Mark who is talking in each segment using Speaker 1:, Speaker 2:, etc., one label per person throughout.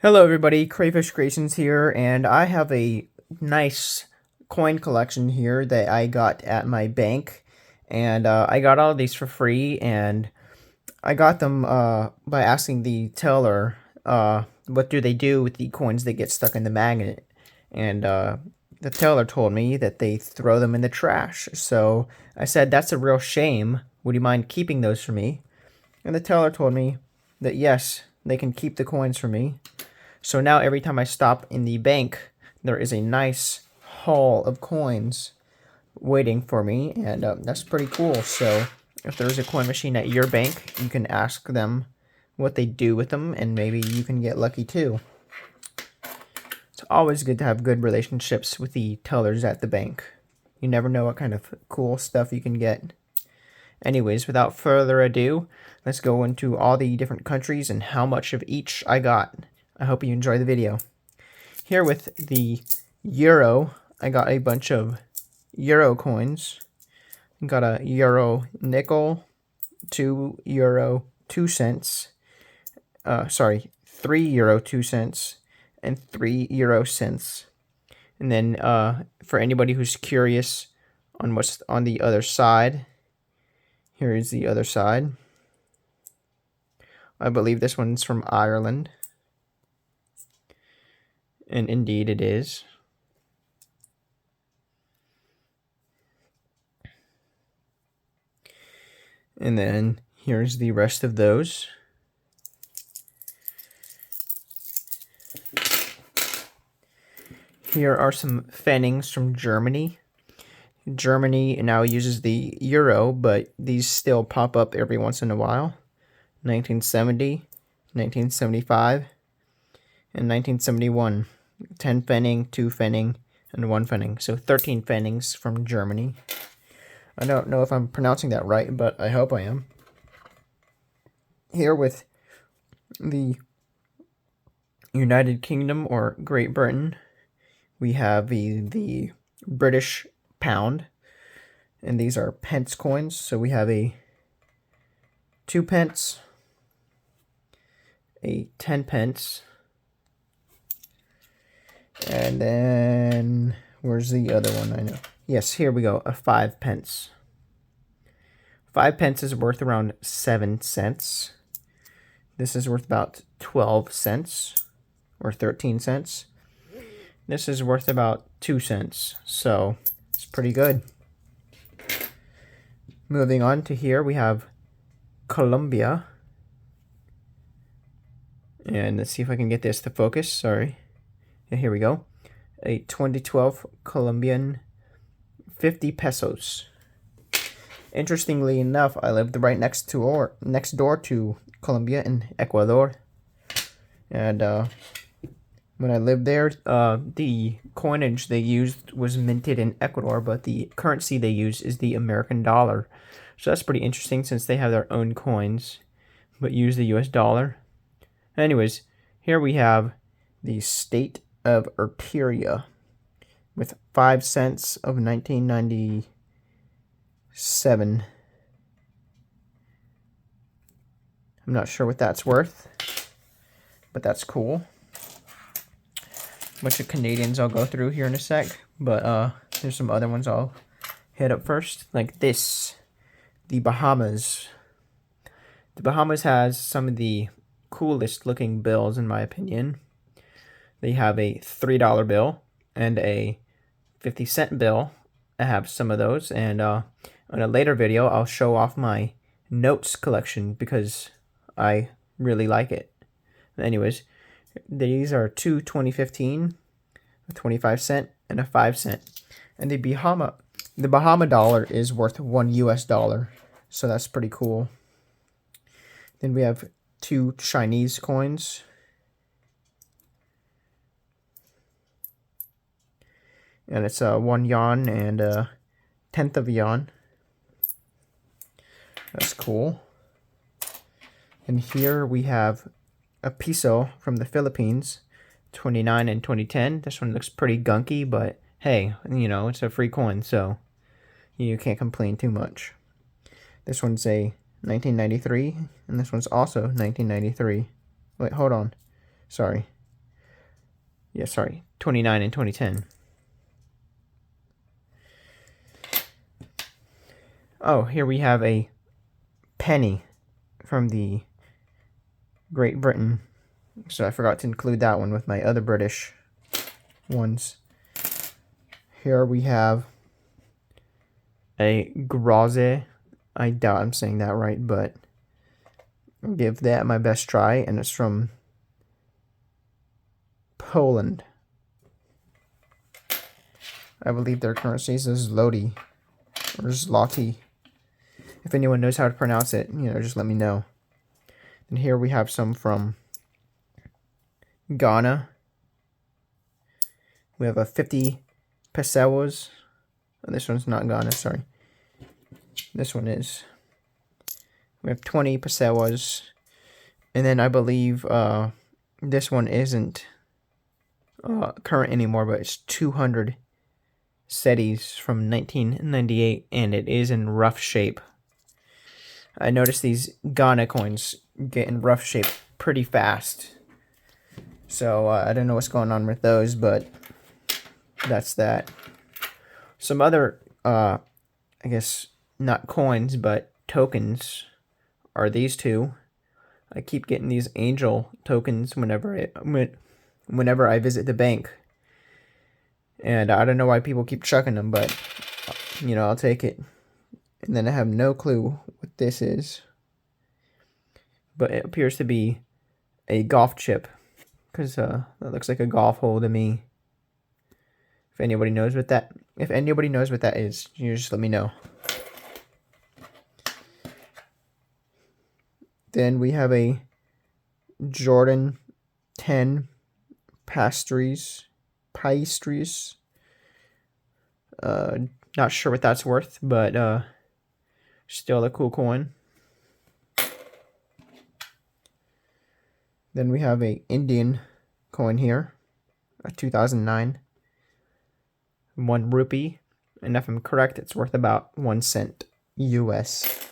Speaker 1: Hello everybody, Crayfish Grayson's here, and I have a nice coin collection here that I got at my bank, and I got all of these for free, and I got them by asking the teller what do they do with the coins that get stuck in the magnet, and the teller told me that they throw them in the trash, so I said, that's a real shame, would you mind keeping those for me? And the teller told me that yes, they can keep the coins for me. So now every time I stop in the bank, there is a nice haul of coins waiting for me, and that's pretty cool. So if there's a coin machine at your bank, you can ask them what they do with them, and maybe you can get lucky too. It's always good to have good relationships with the tellers at the bank. You never know what kind of cool stuff you can get. Anyways, without further ado, let's go into all the different countries and how much of each I got. I hope you enjoy the video. Here with the euro, I got a bunch of euro coins. Got a euro nickel, 2 euro 2 cents. 3 euro 2 cents and 3 euro cents. And then for anybody who's curious on what's on the other side, here is the other side. I believe this one's from Ireland. And indeed it is. And then here's the rest of those. Here are some pfennigs from Germany. Germany now uses the euro, but these still pop up every once in a while. 1970, 1975, and 1971. 10 pfennig, 2 pfennig, and 1 pfennig. So 13 pfennigs from Germany. I don't know if I'm pronouncing that right, but I hope I am. Here with the United Kingdom or Great Britain, we have the British pound, and these are pence coins. So we have a 2 pence, a 10 pence, and then where's the other one? I know. Yes, here we go, a 5 pence. 5 pence is worth around 7 cents. This is worth about 12 cents or 13 cents. This is worth about 2 cents, so it's pretty good. Moving on to here, we have Colombia. And let's see if I can get this to focus. Sorry. Yeah, here we go. A 2012 Colombian 50 pesos. Interestingly enough, I lived right next door to Colombia in Ecuador. And when I lived there, the coinage they used was minted in Ecuador, but the currency they use is the American dollar. So that's pretty interesting since they have their own coins, but use the US dollar. Anyways, here we have the state of Eritrea with 5 cents of 1997. I'm not sure what that's worth, but that's cool. Bunch of Canadians I'll go through here in a sec, but there's some other ones I'll hit up first, like this, the Bahamas. The Bahamas has some of the coolest looking bills in my opinion. They have a $3 bill and a 50-cent bill. I have some of those, and on a later video I'll show off my notes collection because I really like it. Anyways, these are two 2015, a 25-cent, and a 5-cent. And the Bahama dollar is worth $1 US, so that's pretty cool. Then we have 2 Chinese coins. And it's 1 yuan and a 1/10 of a yuan. That's cool. And here we have a peso from the Philippines, 29 and 2010. This one looks pretty gunky, but hey, you know, it's a free coin, so you can't complain too much. This one's a 1993, and this one's also 1993. Wait, hold on. Sorry. Yeah, sorry, 29 and 2010. Oh, here we have a penny from the Great Britain. So I forgot to include that one with my other British ones. Here we have a Groze. I doubt I'm saying that right, but I'll give that my best try, and it's from Poland. I believe their currency is zloty or zloty. If anyone knows how to pronounce it, just let me know. And here we have some from Ghana. We have a 50 pesewas. Oh, this one's not Ghana, sorry. This one is. We have 20 pesewas. And then I believe this one isn't current anymore, but it's 200 cedis from 1998, and it is in rough shape. I noticed these Ghana coins get in rough shape pretty fast. So I don't know what's going on with those, but that's that. Some other, I guess, not coins, but tokens are these two. I keep getting these angel tokens whenever I visit the bank. And I don't know why people keep chucking them, but, I'll take it. And then I have no clue what this is. But it appears to be a golf chip, because that looks like a golf hole to me. If anybody knows what that is, you just let me know. Then we have a Jordan 10 pastries. Not sure what that's worth, but still a cool coin. Then we have a Indian coin here, a 2009, 1 rupee, and if I'm correct, it's worth about 1 cent US.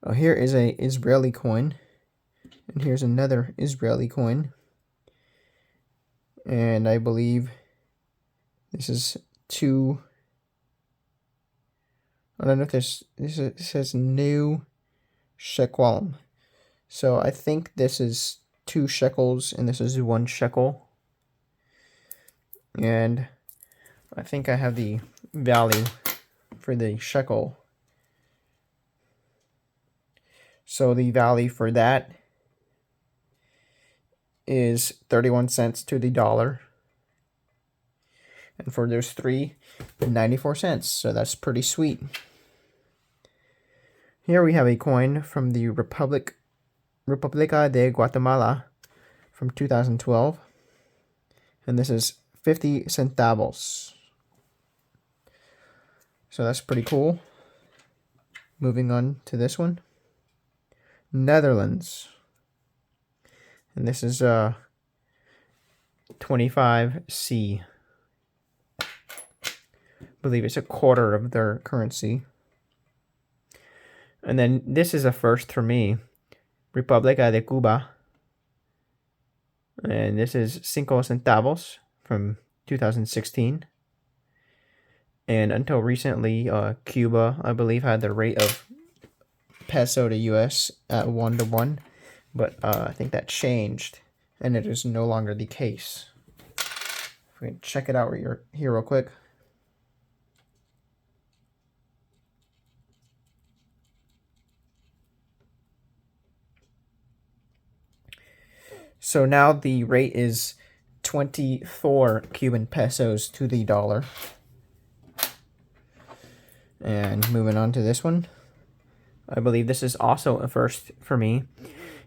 Speaker 1: Oh, here is a Israeli coin, and here's another Israeli coin, and I believe this is 2. I don't know if this says new shekel. So I think this is 2 shekels and this is 1 shekel. And I think I have the value for the shekel. So the value for that is 31 cents to the dollar. And for those 3, 94 cents. So that's pretty sweet. Here we have a coin from the República de Guatemala from 2012. And this is 50 centavos. So that's pretty cool. Moving on to this one. Netherlands. And this is 25C. I believe it's a quarter of their currency. And then this is a first for me. República de Cuba. And this is 5 centavos from 2016. And until recently, Cuba, I believe, had the rate of peso to US at 1-to-1. But I think that changed, and it is no longer the case. If we can check it out here real quick. So now the rate is 24 Cuban pesos to the dollar. And moving on to this one. I believe this is also a first for me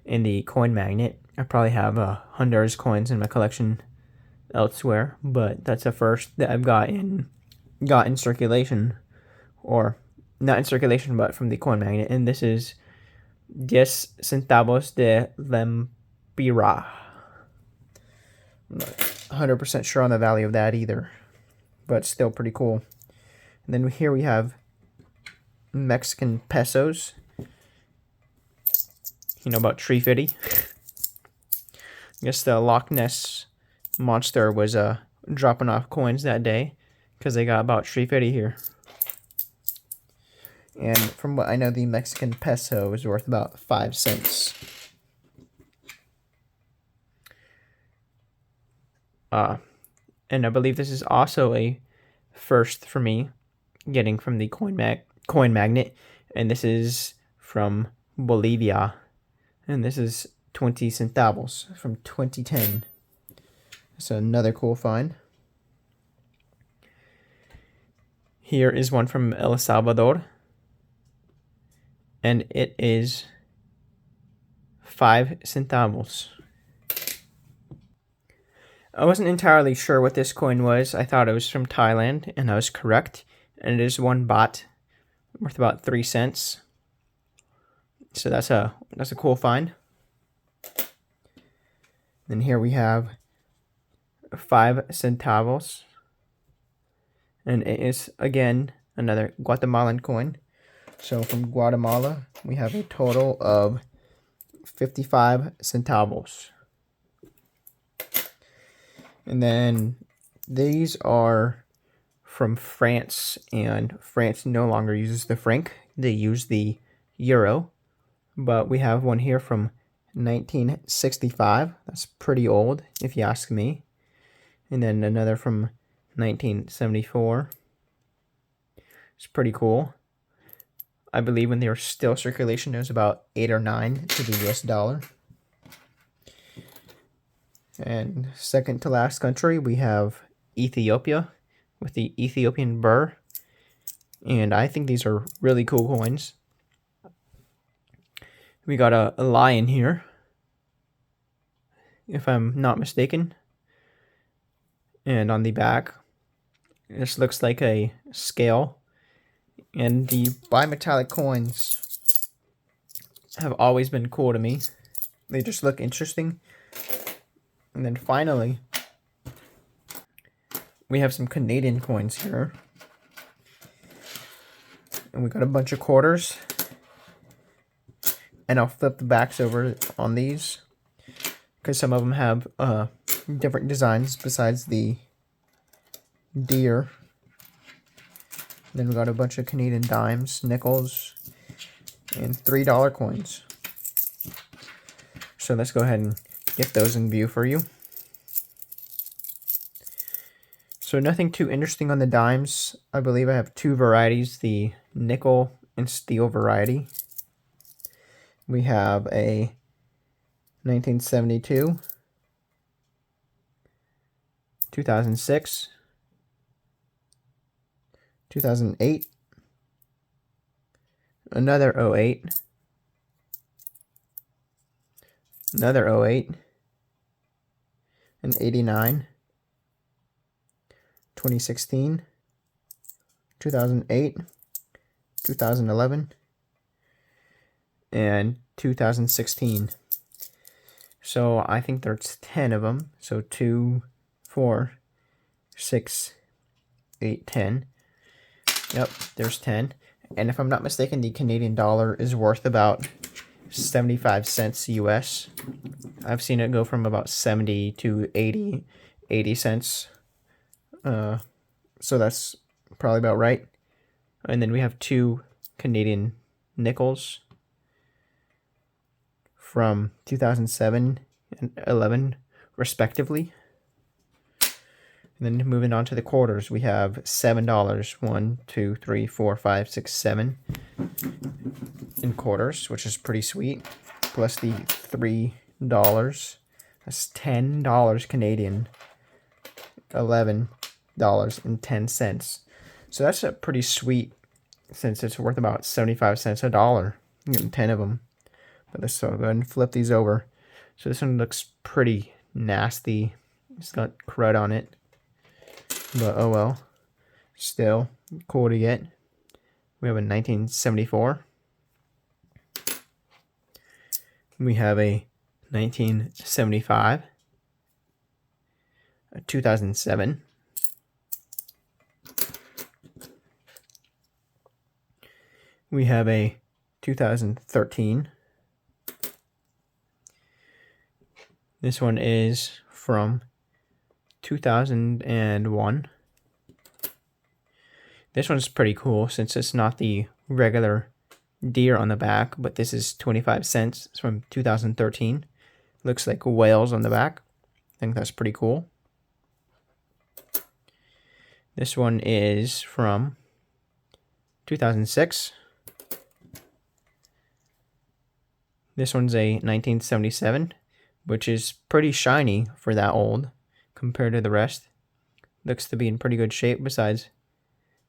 Speaker 1: in the coin magnet. I probably have Honduras coins in my collection elsewhere, but that's a first that I've got in circulation, or not in circulation, but from the coin magnet. And this is 10 centavos de lempira. I'm not 100% sure on the value of that either, but still pretty cool. And then here we have Mexican pesos. You know about Tree Fitty? I guess the Loch Ness Monster was dropping off coins that day because they got about Tree Fitty here. And from what I know, the Mexican peso is worth about 5 cents. And I believe this is also a first for me, getting from the coin magnet, and this is from Bolivia, and this is 20 centavos from 2010. So another cool find. Here is one from El Salvador, and it is 5 centavos. I wasn't entirely sure what this coin was. I thought it was from Thailand, and I was correct. And it is 1 baht, worth about 3 cents. So that's a cool find. Then here we have 5 centavos, and it is again another Guatemalan coin. So from Guatemala, we have a total of 55 centavos. And then these are from France, and France no longer uses the franc. They use the euro. But we have one here from 1965. That's pretty old, if you ask me. And then another from 1974. It's pretty cool. I believe when they were still circulation, it was about 8 or 9 to the US dollar. And second to last country, we have Ethiopia with the Ethiopian birr. And I think these are really cool coins. We got a lion here, if I'm not mistaken. And on the back, this looks like a scale. And the bimetallic coins have always been cool to me. They just look interesting. And then finally, we have some Canadian coins here. And we got a bunch of quarters. And I'll flip the backs over on these, because some of them have different designs besides the deer. Then we got a bunch of Canadian dimes, nickels, and $3 coins. So let's go ahead and get those in view for you. So nothing too interesting on the dimes. I believe I have 2 varieties, the nickel and steel variety. We have a 1972, 2006, 2008, another 08, another 08, an 89, 2016, 2008, 2011, and 2016. So I think there's 10 of them. So 2, 4, 6, 8, 10. Yep, there's 10. And if I'm not mistaken, the Canadian dollar is worth about 75 cents US. I've seen it go from about 70 to 80 cents. So that's probably about right. And then we have 2 Canadian nickels from 2007 and 11 respectively. And then moving on to the quarters, we have $7. 1, 2, 3, 4, 5, 6, 7 in quarters, which is pretty sweet. Plus the $3. That's $10 Canadian. $11.10. So that's a pretty sweet, since it's worth about 75 cents a dollar. You're getting 10 of them. But let's go ahead and flip these over. So this one looks pretty nasty. It's got crud on it. But oh well. Still cool to get. We have a 1974. We have a 1975. A 2007. We have a 2013. This one is from 2001. This one's pretty cool since it's not the regular deer on the back, but this is 25 cents. It's from 2013. Looks like whales on the back. I think that's pretty cool. This one is from 2006. This one's a 1977, which is pretty shiny for that old compared to the rest. Looks to be in pretty good shape besides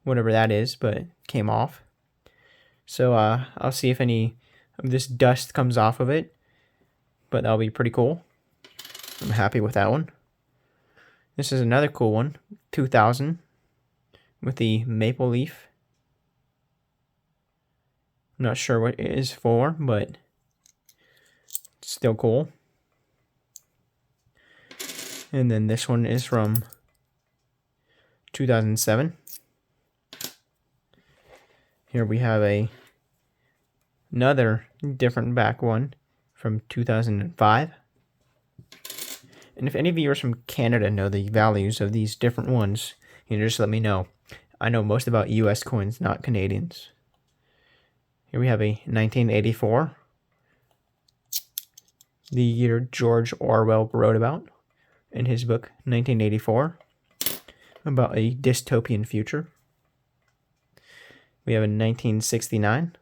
Speaker 1: whatever that is, but it came off. So I'll see if any of this dust comes off of it, but that'll be pretty cool. I'm happy with that one. This is another cool one, 2000, with the maple leaf. I'm not sure what it is for, but it's still cool. And then this one is from 2007. Here we have another different back one from 2005. And if any viewers from Canada know the values of these different ones, just let me know. I know most about US coins, not Canadians. Here we have a 1984. The year George Orwell wrote about in his book 1984, about a dystopian future. We have a 1969,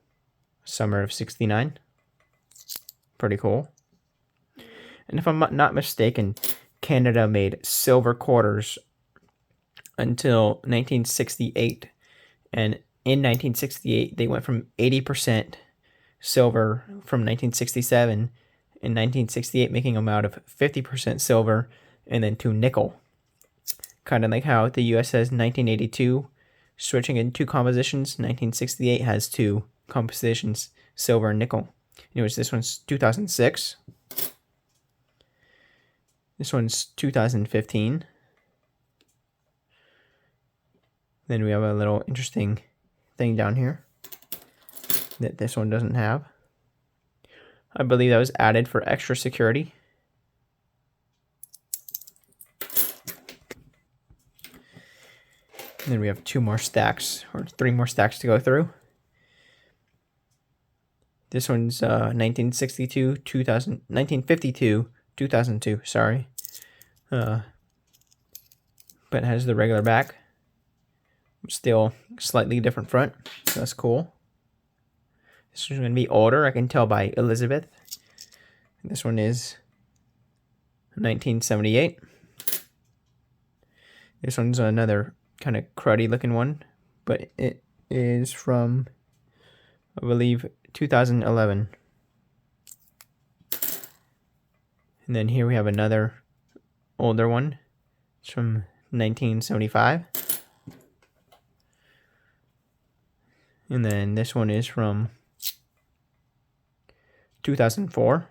Speaker 1: summer of 69. Pretty cool. And if I'm not mistaken, Canada made silver quarters until 1968. And in 1968, they went from 80% silver from 1967 in 1968, making them out of 50% silver and then to nickel. Kind of like how the US has 1982, switching in two compositions. 1968 has two compositions, silver and nickel. Anyways, this one's 2006. This one's 2015. Then we have a little interesting thing down here that this one doesn't have. I believe that was added for extra security. And then we have two more stacks, or three more stacks to go through. This one's 1952, 2002, sorry. But it has the regular back. Still slightly different front, so that's cool. This one's going to be older, I can tell by Elizabeth. This one is 1978. This one's another kind of cruddy looking one, but it is from, I believe, 2011. And then here we have another older one. It's from 1975. And then this one is from 2004.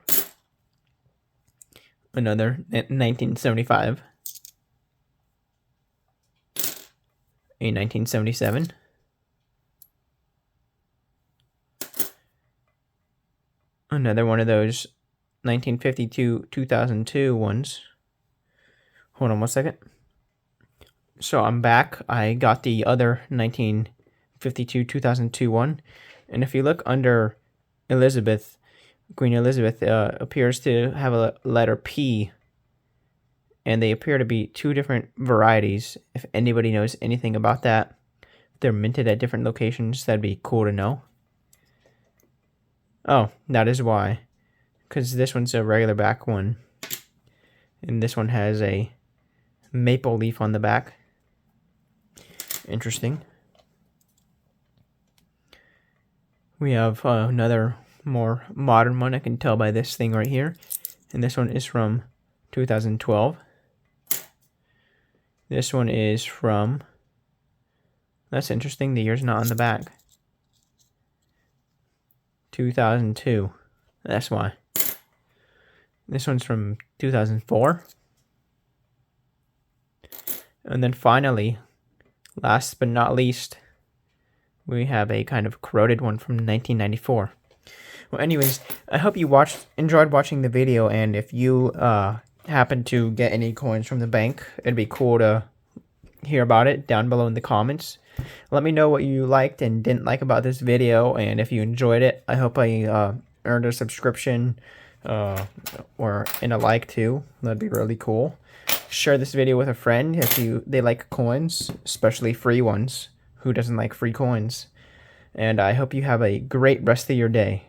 Speaker 1: Another 1975. A 1977. Another one of those 1952, 2002 ones. Hold on one second. So I'm back. I got the other 1952, 2002 one. And if you look under Elizabeth, Queen Elizabeth appears to have a letter P. And they appear to be two different varieties. If anybody knows anything about that, if they're minted at different locations, that'd be cool to know. Oh, that is why. Because this one's a regular back one. And this one has a maple leaf on the back. Interesting. We have another more modern one. I can tell by this thing right here. And this one is from 2012. This one is from, that's interesting, the year's not on the back. 2002. That's why. This one's from 2004. And then finally, last but not least, we have a kind of corroded one from 1994. Well, anyways, I hope you enjoyed watching the video, and if you happen to get any coins from the bank, it'd be cool to hear about it down below in the comments. Let me know what you liked and didn't like about this video, and if you enjoyed it, I hope I earned a subscription or in a like too. That'd be really cool. Share this video with a friend if they like coins, especially free ones. Who doesn't like free coins? And I hope you have a great rest of your day.